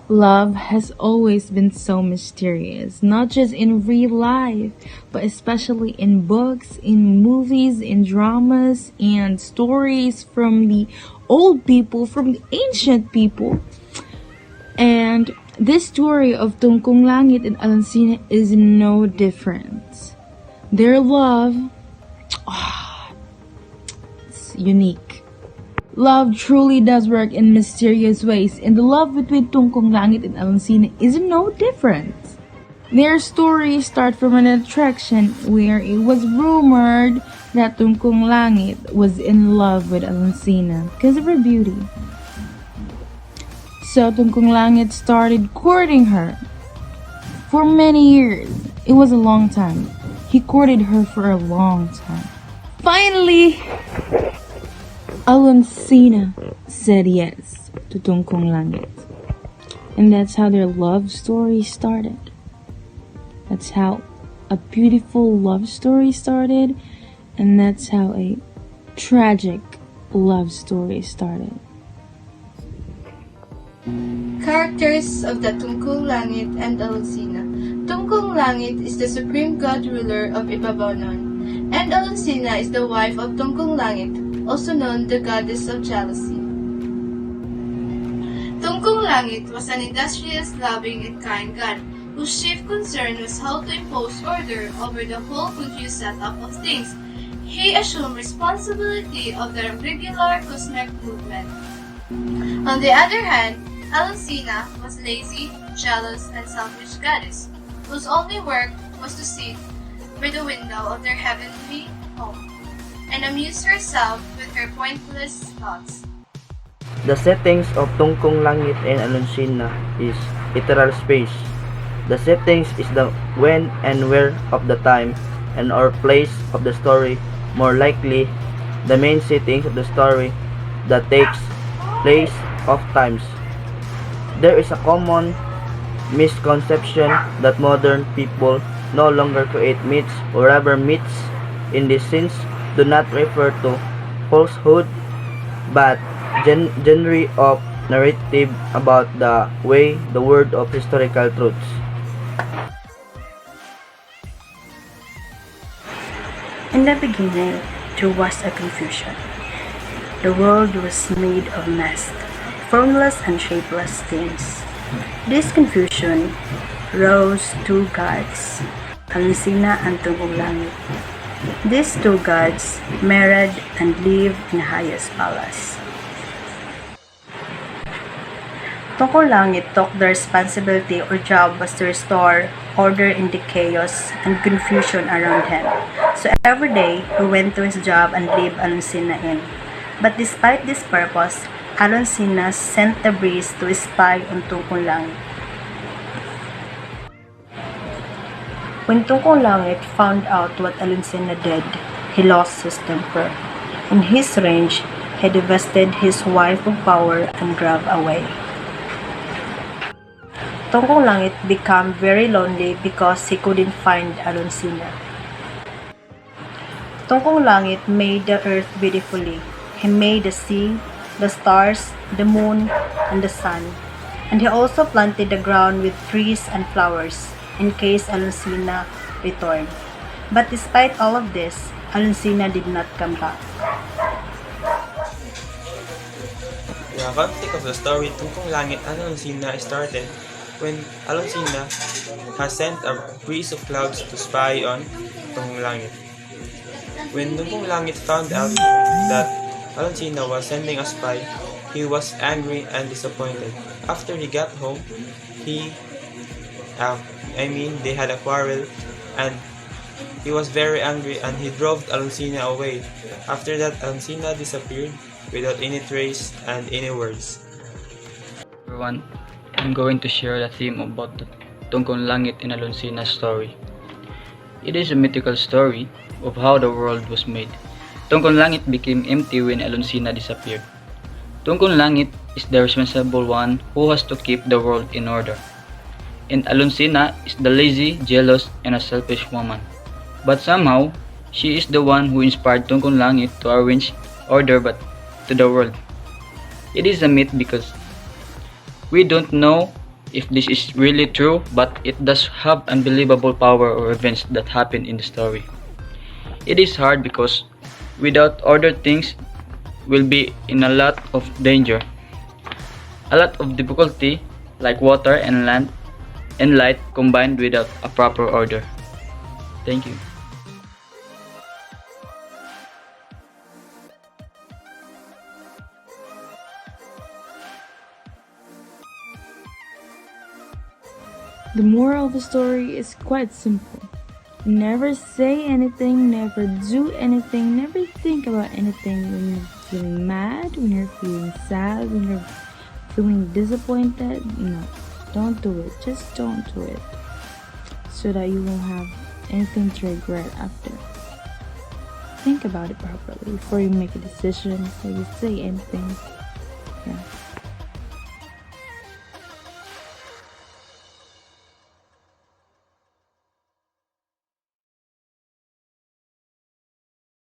Love has always been so mysterious, not just in real life, but especially in books, in movies, in dramas, and stories from the old people, from the ancient people. And this story of Tungkung Langit and Alunsina is no different. Their love, it's unique. Love truly does work in mysterious ways, and the love between Tungkung Langit and Alunsina is no different. Their story starts from an attraction where it was rumored that Tungkung Langit was in love with Alunsina because of her beauty. So Tungkung Langit started courting her for many years. It was a long time. He courted her for a long time. Finally, Alunsina said yes to Tungkung Langit. And that's how their love story started. That's how a beautiful love story started. And that's how a tragic love story started. Characters of the Tungkung Langit and Alunsina. Tungkung Langit is the supreme god ruler of Ibabanon, and Alunsina is the wife of Tungkung Langit, also known the goddess of jealousy. Tungkung Langit was an industrious, loving, and kind god whose chief concern was how to impose order over the whole confused setup of things. He assumed responsibility of the regular cosmic movement. On the other hand, Alunsina was lazy, jealous, and selfish goddess, whose only work was to sit by the window of their heavenly home and amuse herself with her pointless thoughts. The settings of Tungkung Langit and Alunsina is literal space. The settings is the when and where of the time and or place of the story, more likely the main settings of the story that takes place of times. There is a common misconception that modern people no longer create myths, or rather myths in this sense do not refer to falsehood but genre of narrative about the way the word of historical truths. In the beginning, there was a confusion. The world was made of mess, formless and shapeless things. This confusion rose two gods, Alunsina and Tungkung Langit. These two gods married and lived in the highest palace. Tungkung Langit took the responsibility or job was to restore order in the chaos and confusion around him. So every day, he went to his job and leave Alunsina in. But despite this purpose, Alunsina sent the breeze to spy on Tungkung Langit. When Tungkung Langit found out what Alunsina did, he lost his temper. In his rage, he divested his wife of power and drove away. Tungkung Langit became very lonely because he couldn't find Alunsina. Tungkung Langit made the earth beautifully. He made the sea, the stars, the moon, and the sun. And he also planted the ground with trees and flowers in case Alunsina returned. But despite all of this, Alunsina did not come back. The conflict of the story Tungkung Langit and Alunsina started when Alunsina has sent a breeze of clouds to spy on Tungkung Langit. When Tungkung Langit found out that Alunsina was sending a spy, he was angry and disappointed. After he got home, they had a quarrel and he was very angry and he drove Alunsina away. After that, Alunsina disappeared without any trace and any words. Everyone, I'm going to share the theme about the Tungkung Langit and Alunsina story. It is a mythical story of how the world was made. Tungkung Langit became empty when Alunsina disappeared. Tungkung Langit is the responsible one who has to keep the world in order. And Alunsina is the lazy, jealous, and a selfish woman. But somehow, she is the one who inspired Tungkung Langit to arrange order to the world. It is a myth because we don't know if this is really true, but it does have unbelievable power or events that happen in the story. It is hard because without order things will be in a lot of danger. A lot of difficulty like water and land and light combined without a proper order. Thank you. The moral of the story is quite simple. Never say anything, never do anything, never think about anything when you're feeling mad, when you're feeling sad, when you're feeling disappointed. No, don't do it. Just don't do it. So that you won't have anything to regret after. Think about it properly before you make a decision, before you say anything.